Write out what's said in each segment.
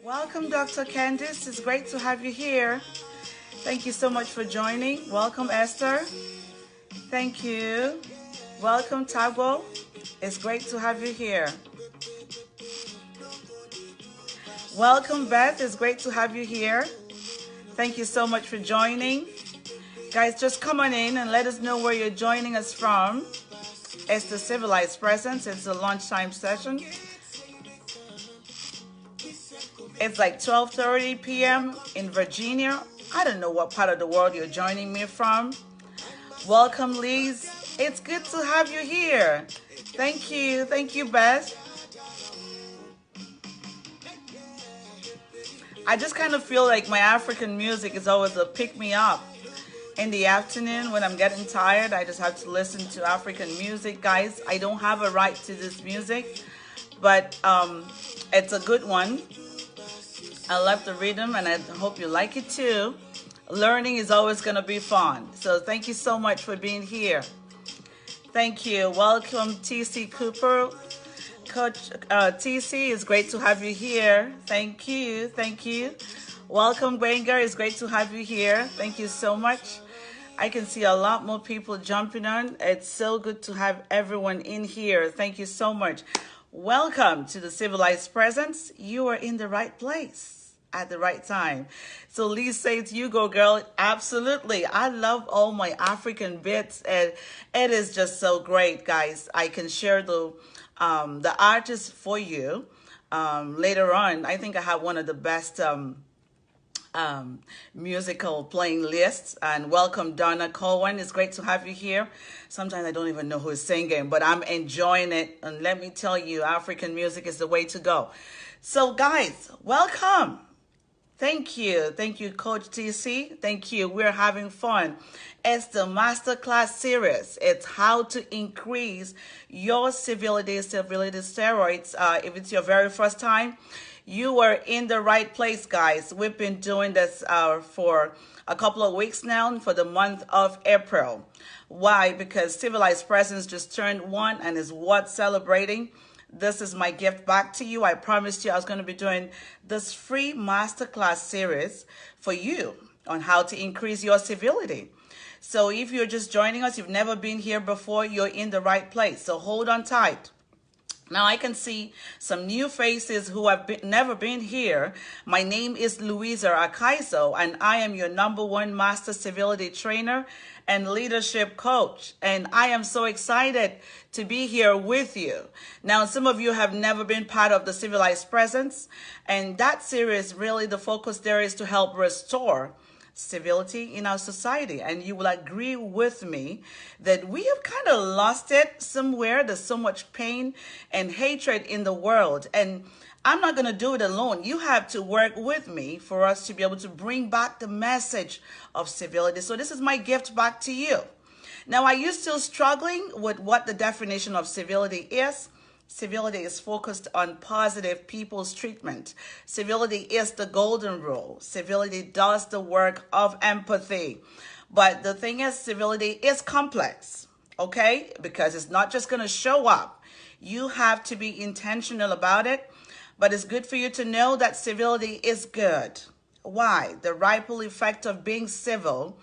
Welcome, Dr. Candice. It's great to have you here. Thank you so much for joining. Welcome, Esther. Thank you. Welcome, Tabo. It's great to have you here. Welcome, Beth. It's great to have you here. Thank you so much for joining. Guys, just come on in and let us know where you're joining us from. It's the Civilized Presence. It's a lunchtime session. It's like 12:30 p.m. in Virginia. I don't know what part of the world you're joining me from. Welcome, Liz. It's good to have you here. Thank you. Thank you, Beth. I just kind of feel like my African music is always a pick-me-up. In the afternoon when I'm getting tired, I just have to listen to African music. Guys, I don't have a right to this music, but it's a good one. I love the rhythm and I hope you like it too. Learning is always going to be fun. So thank you so much for being here. Thank you. Welcome, TC Cooper. Coach TC, it's great to have you here. Thank you. Thank you. Welcome, Wenger. It's great to have you here. Thank you so much. I can see a lot more people jumping on. It's so good to have everyone in here. Thank you so much. Welcome to the Civilized Presence. You are in the right place at the right time. So Lee says, you go, girl. Absolutely. I love all my African bits, and it is just so great, guys. I can share the artists for you later on. I think I have one of the best musical playing lists. And welcome, Donna Cohen. It's great to have you here. Sometimes I don't even know who's singing, but I'm enjoying it. And let me tell you, African music is the way to go. So guys, welcome. Thank you. Thank you, Coach TC. Thank you. We're having fun. It's the masterclass series. It's how to increase your civility steroids. If it's your very first time, you are in the right place, guys. We've been doing this for a couple of weeks now for the month of April. Why? Because Civilized Presence just turned 1 and is worth celebrating. This is my gift back to you. I promised you I was going to be doing this free masterclass series for you on how to increase your civility. So if you're just joining us, you've never been here before, you're in the right place. So hold on tight. Now I can see some new faces who have never been here. My name is Louisa Akaiso, and I am your #1 master civility trainer and leadership coach. And I am so excited to be here with you. Now, some of you have never been part of the Civilized Presence, and that series, really the focus there is to help restore civility in our society. And you will agree with me that we have kind of lost it somewhere. There's so much pain and hatred in the world, and I'm not going to do it alone. You have to work with me for us to be able to bring back the message of civility. So this is my gift back to you. Now, are you still struggling with what the definition of civility is? Civility is focused on positive people's treatment. Civility is the golden rule. Civility does the work of empathy. But the thing is, civility is complex, okay? Because it's not just going to show up. You have to be intentional about it. But it's good for you to know that civility is good. Why? The ripple effect of being civil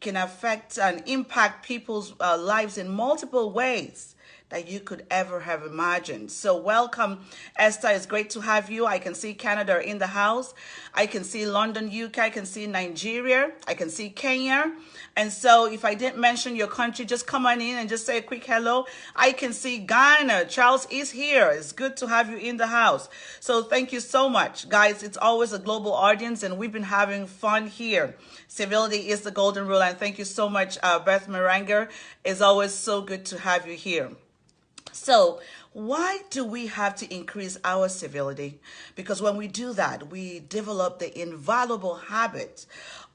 can affect and impact people's lives in multiple ways that you could ever have imagined. So welcome, Esther. It's great to have you. I can see Canada in the house. I can see London, UK. I can see Nigeria. I can see Kenya. And so if I didn't mention your country, just come on in and just say a quick hello. I can see Ghana. Charles is here. It's good to have you in the house. So thank you so much, guys. It's always a global audience, and we've been having fun here. Civility is the golden rule. And thank you so much, Beth Meranger. It's always so good to have you here. So why do we have to increase our civility? Because when we do that, we develop the invaluable habit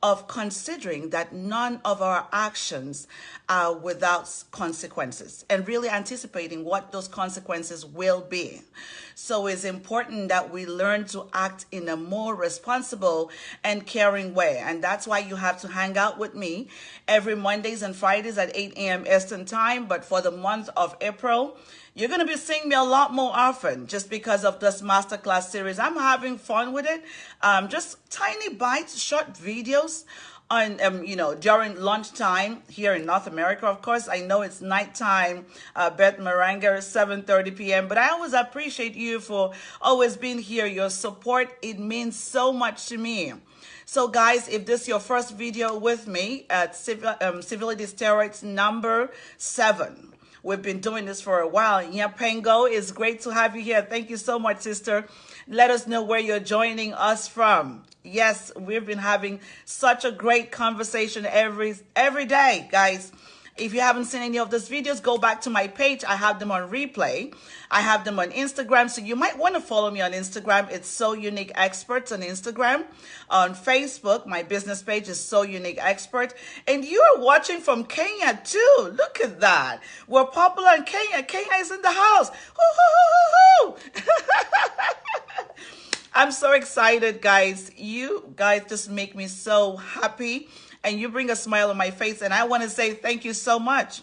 of considering that none of our actions are without consequences and really anticipating what those consequences will be. So it's important that we learn to act in a more responsible and caring way. And that's why you have to hang out with me every Mondays and Fridays at 8 a.m. Eastern Time. But for the month of April, you're going to be seeing me a lot more often just because of this masterclass series. I'm having fun with it. Just tiny bites, short videos on, during lunchtime here in North America. Of course, I know it's nighttime, Beth Maranga, 7:30 p.m. But I always appreciate you for always being here. Your support, it means so much to me. So guys, if this is your first video with me at Civility Steroids number 7, we've been doing this for a while. Nyapengo, it's great to have you here. Thank you so much, sister. Let us know where you're joining us from. Yes, we've been having such a great conversation every day, guys. If you haven't seen any of those videos, go back to my page. I have them on replay. I have them on Instagram. So you might want to follow me on Instagram. It's So Unique Experts on Instagram. On Facebook, my business page is So Unique Expert. And you are watching from Kenya too. Look at that. We're popular in Kenya. Kenya is in the house. I'm so excited, guys. You guys just make me so happy. And you bring a smile on my face. And I want to say thank you so much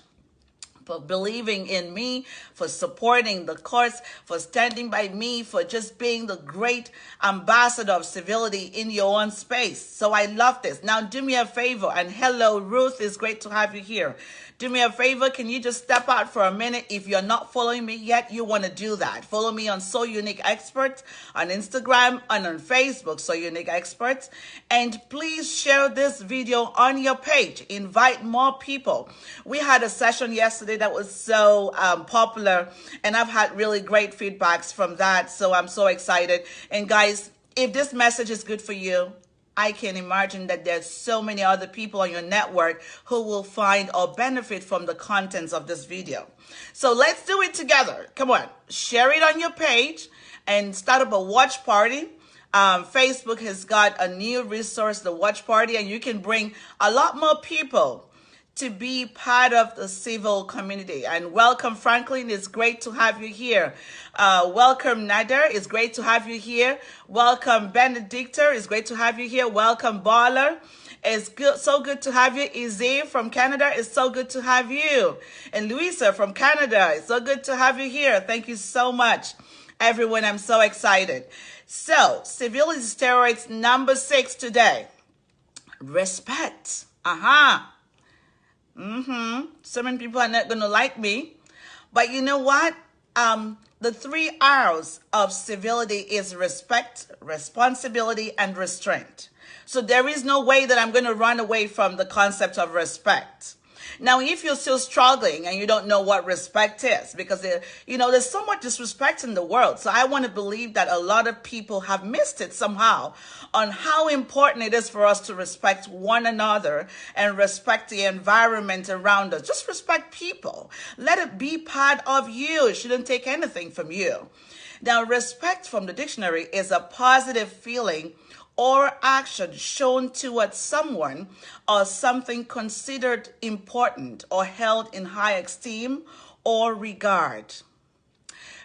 for believing in me, for supporting the course, for standing by me, for just being the great ambassador of civility in your own space. So I love this. Now do me a favor. And hello, Ruth. It's great to have you here. Do me a favor. Can you just step out for a minute? If you're not following me yet, you want to do that. Follow me on So Unique Experts on Instagram and on Facebook, So Unique Experts. And please share this video on your page. Invite more people. We had a session yesterday that was so popular, and I've had really great feedbacks from that. So I'm so excited. And guys, if this message is good for you, I can imagine that there's so many other people on your network who will find or benefit from the contents of this video. So let's do it together. Come on, share it on your page and start up a watch party. Facebook has got a new resource, the watch party, and you can bring a lot more people to be part of the civil community. And welcome, Franklin. It's great to have you here. Welcome, Nader. It's great to have you here. Welcome, Benedictor. It's great to have you here. Welcome, Baller. It's good, so good to have you. Izzy from Canada. It's so good to have you. And Louisa from Canada. It's so good to have you here. Thank you so much, everyone. I'm so excited. So, Civility Steroids number 6 today. Respect. So many people are not going to like me. But you know what? The 3 R's of civility is respect, responsibility, and restraint. So there is no way that I'm going to run away from the concept of respect. Now, if you're still struggling and you don't know what respect is, because, there's so much disrespect in the world. So I want to believe that a lot of people have missed it somehow on how important it is for us to respect one another and respect the environment around us. Just respect people. Let it be part of you. It shouldn't take anything from you. Now, respect from the dictionary is a positive feeling or action shown towards someone or something considered important or held in high esteem or regard.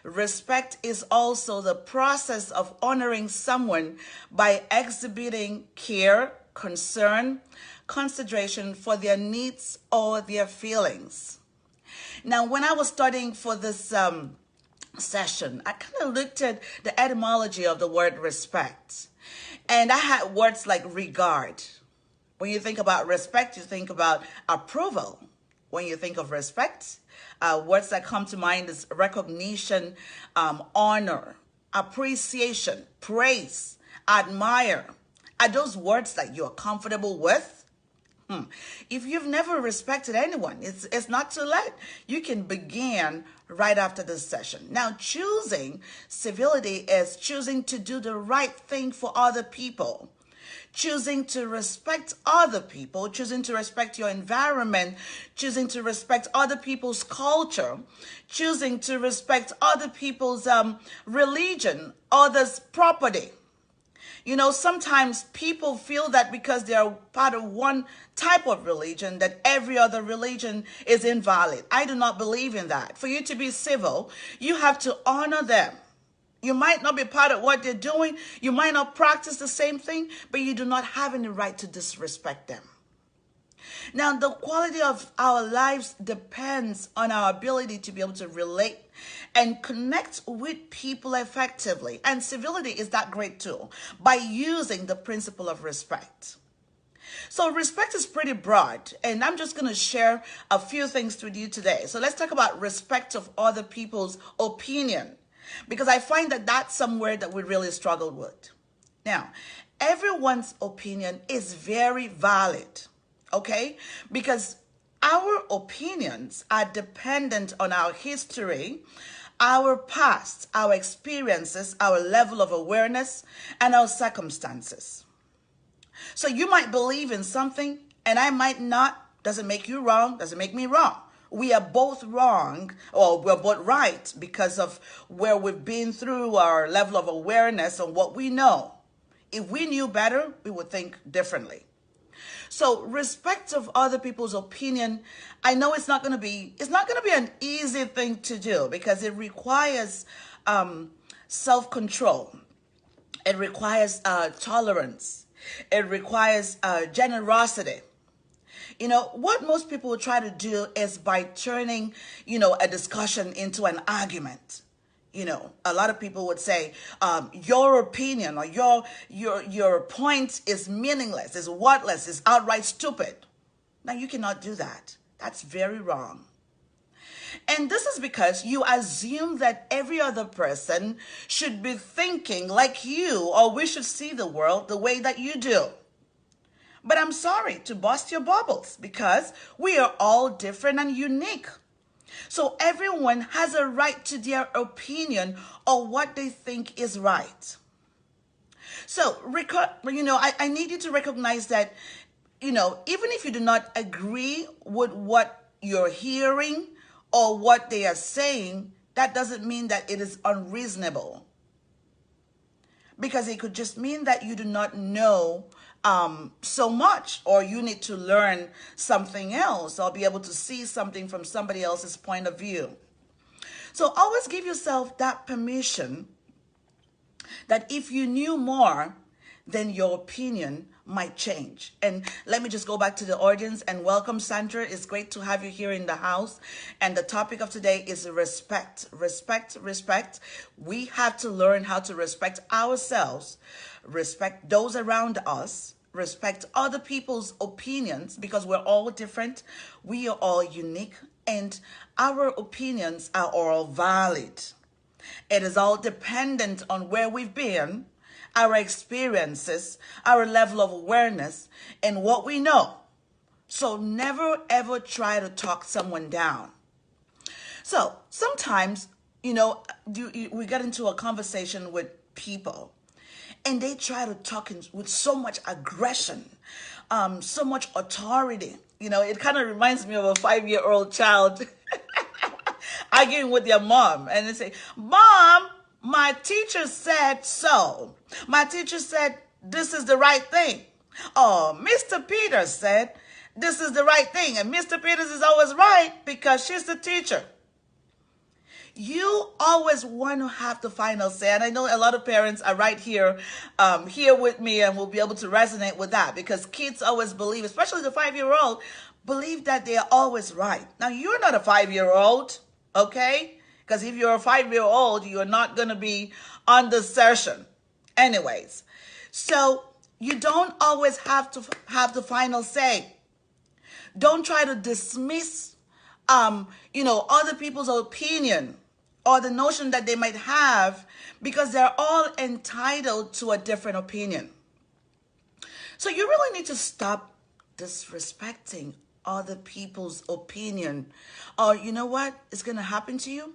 Respect is also the process of honoring someone by exhibiting care, concern, consideration for their needs or their feelings. Now, when I was studying for this session, I kind of looked at the etymology of the word respect. And I had words like regard. When you think about respect, you think about approval. When you think of respect, words that come to mind is recognition, honor, appreciation, praise, admire. Are those words that you're comfortable with? If you've never respected anyone, it's not too late. You can begin right after this session. Now, choosing civility is choosing to do the right thing for other people, choosing to respect other people, choosing to respect your environment, choosing to respect other people's culture, choosing to respect other people's religion, others' property. Sometimes people feel that because they are part of one type of religion, that every other religion is invalid. I do not believe in that. For you to be civil, you have to honor them. You might not be part of what they're doing. You might not practice the same thing, but you do not have any right to disrespect them. Now, the quality of our lives depends on our ability to be able to relate and connect with people effectively. And civility is that great tool by using the principle of respect. So respect is pretty broad, and I'm just going to share a few things with you today. So let's talk about respect of other people's opinion, because I find that that's somewhere that we really struggle with. Now, everyone's opinion is very valid, okay? Because our opinions are dependent on our history, our past, our experiences, our level of awareness, and our circumstances. So you might believe in something and I might not. Doesn't make you wrong, doesn't make me wrong. We are both wrong, or we're both right because of where we've been through, our level of awareness and what we know. If we knew better, we would think differently. So respect of other people's opinion, I know it's not going to be an easy thing to do, because it requires self-control. It requires tolerance. It requires generosity. You know, what most people will try to do is by turning, a discussion into an argument. A lot of people would say, your opinion or your point is meaningless, is worthless, is outright stupid. Now, you cannot do that. That's very wrong. And this is because you assume that every other person should be thinking like you, or we should see the world the way that you do. But I'm sorry to bust your bubbles, because we are all different and unique. So everyone has a right to their opinion or what they think is right. So, I need you to recognize that, even if you do not agree with what you're hearing or what they are saying, that doesn't mean that it is unreasonable. Because it could just mean that you do not know so much, or you need to learn something else, or be able to see something from somebody else's point of view. So always give yourself that permission that if you knew more, then your opinion might change. And let me just go back to the audience and welcome Sandra. It's great to have you here in the house. And the topic of today is respect. Respect, respect. We have to learn how to respect ourselves, respect those around us, respect other people's opinions, because we're all different. We are all unique, and our opinions are all valid. It is all dependent on where we've been, our experiences, our level of awareness, and what we know. So never ever try to talk someone down. So sometimes, we get into a conversation with people, and they try to talk with so much aggression, so much authority. It kind of reminds me of a 5-year-old child arguing with their mom, and they say, "Mom, my teacher said so. My teacher said this is the right thing. Oh, Mr. Peters said this is the right thing, and Mr. Peters is always right because she's the teacher." You always want to have the final say. And I know a lot of parents are right here with me, and will be able to resonate with that, because kids always believe, especially the 5-year-old, believe that they are always right. Now, you're not a 5-year-old, okay? Because if you're a 5-year-old, you're not going to be on the session. Anyways, so you don't always have to have the final say. Don't try to dismiss, other people's opinion or the notion that they might have, because they're all entitled to a different opinion. So you really need to stop disrespecting other people's opinion. Or you know what is going to happen to you?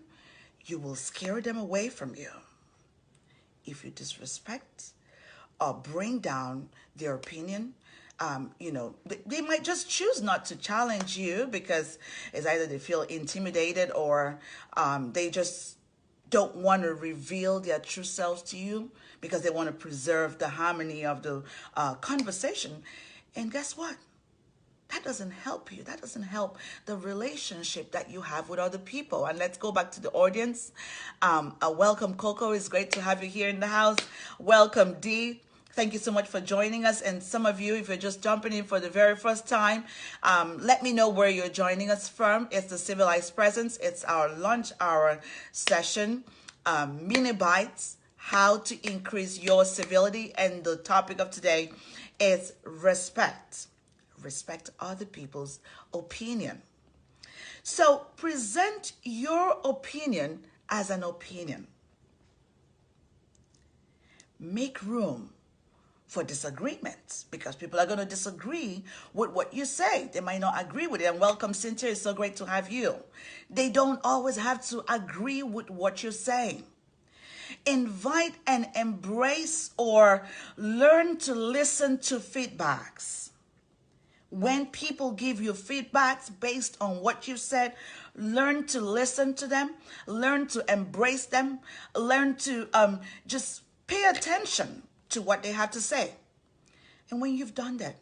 You will scare them away from you if you disrespect or bring down their opinion. They might just choose not to challenge you, because it's either they feel intimidated, or they just don't want to reveal their true selves to you, because they want to preserve the harmony of the conversation. And guess what? That doesn't help you. That doesn't help the relationship that you have with other people. And let's go back to the audience. Welcome, Coco. It's great to have you here in the house. Welcome, Dee. Thank you so much for joining us. And some of you, if you're just jumping in for the very first time, let me know where you're joining us from. It's the Civilized Presence. It's our lunch hour session, mini bites, how to increase your civility. And the topic of today is respect. Respect other people's opinion. So present your opinion as an opinion. Make room for disagreements because people are going to disagree with what you say. They might not agree with it. And welcome, Cynthia. It's so great to have you. They don't always have to agree with what you're saying. Invite and embrace or learn to listen to feedbacks. When people give you feedbacks based on what you said, learn to listen to them, learn to embrace them, learn to just pay attention to what they have to say. And when you've done that,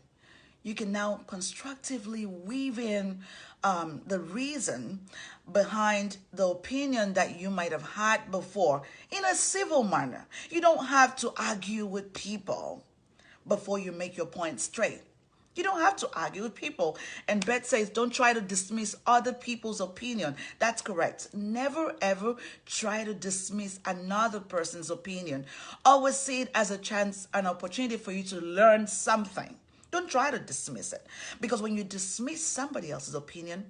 you can now constructively weave in the reason behind the opinion that you might have had before in a civil manner. You don't have to argue with people before you make your point straight. You don't have to argue with people. And Beth says, don't try to dismiss other people's opinion. That's correct. Never, ever try to dismiss another person's opinion. Always see it as a chance, an opportunity for you to learn something. Don't try to dismiss it. Because when you dismiss somebody else's opinion,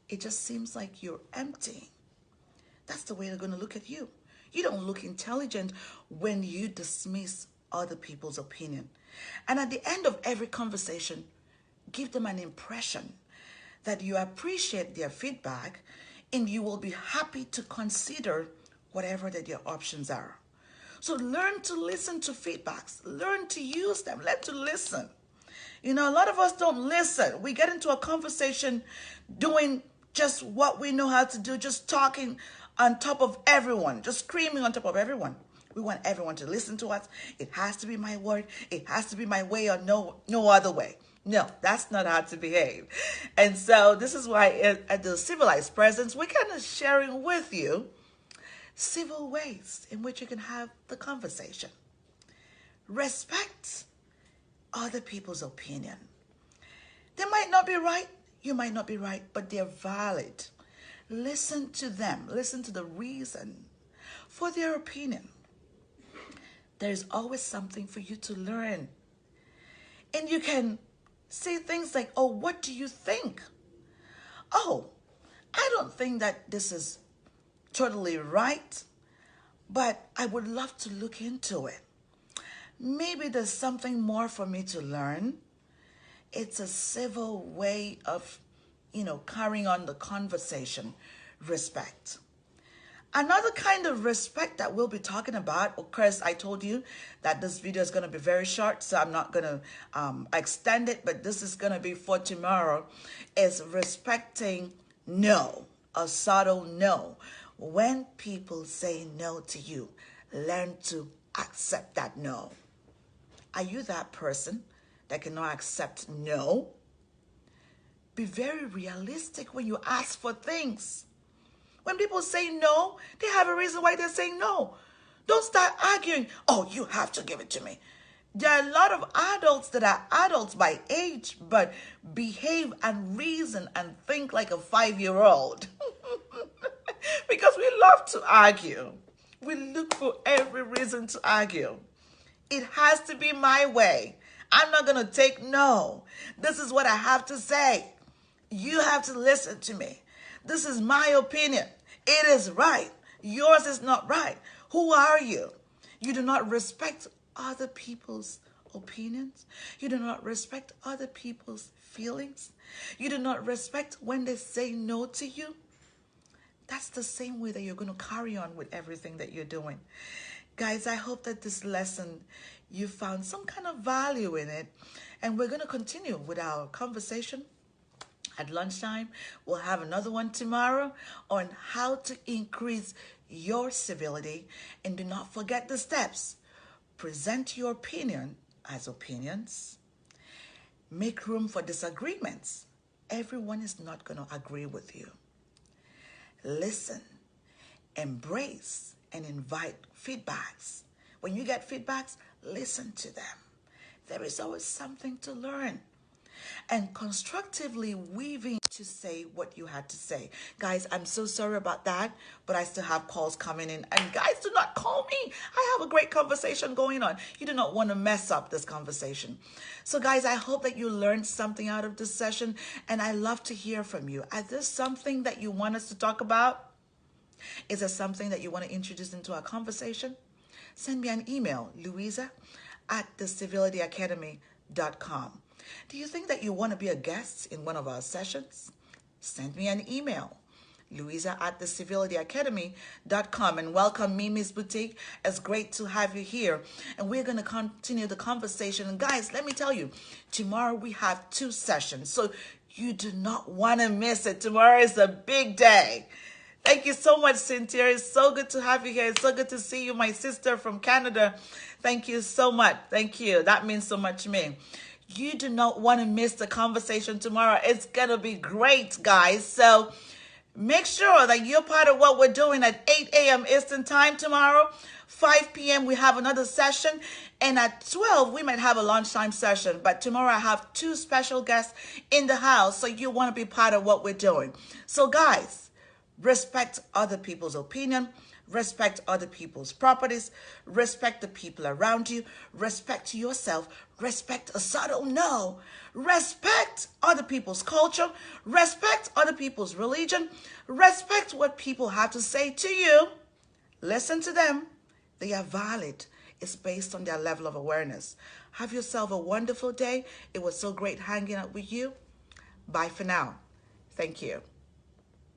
it just seems like you're empty. That's the way they're going to look at you. You don't look intelligent when you dismiss other people's opinion. And at the end of every conversation, give them an impression that you appreciate their feedback and you will be happy to consider whatever that your options are. So learn to listen to feedbacks. Learn to use them. Learn to listen. You know, a lot of us don't listen. We get into a conversation doing just what we know how to do, just talking on top of everyone, just screaming on top of everyone. We want everyone to listen to us. It has to be my word. It has to be my way or no other way. No, that's not how to behave. And so this is why at the Civilized Presence, we're kind of sharing with you civil ways in which you can have the conversation. Respect other people's opinion. They might not be right. You might not be right, but they're valid. Listen to them. Listen to the reason for their opinion. There's always something for you to learn. And you can say things like, oh, what do you think? Oh, I don't think that this is totally right, but I would love to look into it. Maybe there's something more for me to learn. It's a civil way of, carrying on the conversation. Respect. Another kind of respect that we'll be talking about, of course, I told you that this video is going to be very short, so I'm not going to extend it, but this is going to be for tomorrow, is respecting no, a subtle no. When people say no to you, learn to accept that no. Are you that person that cannot accept no? Be very realistic when you ask for things. When people say no, they have a reason why they're saying no. Don't start arguing. Oh, you have to give it to me. There are a lot of adults that are adults by age, but behave and reason and think like a 5-year-old. Because we love to argue. We look for every reason to argue. It has to be my way. I'm not going to take no. This is what I have to say. You have to listen to me. This is my opinion. It is right. Yours is not right. Who are you? You do not respect other people's opinions. You do not respect other people's feelings. You do not respect when they say no to you. That's the same way that you're going to carry on with everything that you're doing. Guys, I hope that this lesson, you found some kind of value in it. And we're going to continue with our conversation at lunchtime. We'll have another one tomorrow on how to increase your civility. And do not forget the steps. Present your opinion as opinions. Make room for disagreements. Everyone is not going to agree with you. Listen, embrace, and invite feedbacks. When you get feedbacks, listen to them. There is always something to learn. And constructively weaving to say what you had to say. Guys, I'm so sorry about that, but I still have calls coming in. And guys, do not call me. I have a great conversation going on. You do not want to mess up this conversation. So guys, I hope that you learned something out of this session, and I love to hear from you. Is there something that you want us to talk about? Is there something that you want to introduce into our conversation? Send me an email, Louisa at thecivilityacademy.com. Do you think that you want to be a guest in one of our sessions? Send me an email, Louisa at thecivilityacademy.com. And welcome, Mimi's Boutique. It's great to have you here. And we're going to continue the conversation. And guys, let me tell you, tomorrow we have 2 sessions. So you do not want to miss it. Tomorrow is a big day. Thank you so much, Cynthia. It's so good to have you here. It's so good to see you, my sister from Canada. Thank you so much. Thank you. That means so much to me. You do not want to miss the conversation tomorrow. It's going to be great, guys. So make sure that you're part of what we're doing at 8 a.m. Eastern Time tomorrow. 5 p.m. we have another session. And at 12, we might have a lunchtime session. But tomorrow I have 2 special guests in the house. So you want to be part of what we're doing. So guys, respect other people's opinion. Respect other people's properties. Respect the people around you. Respect yourself. Respect a subtle no. Respect other people's culture. Respect other people's religion. Respect what people have to say to you. Listen to them. They are valid. It's based on their level of awareness. Have yourself a wonderful day. It was so great hanging out with you. Bye for now. Thank you.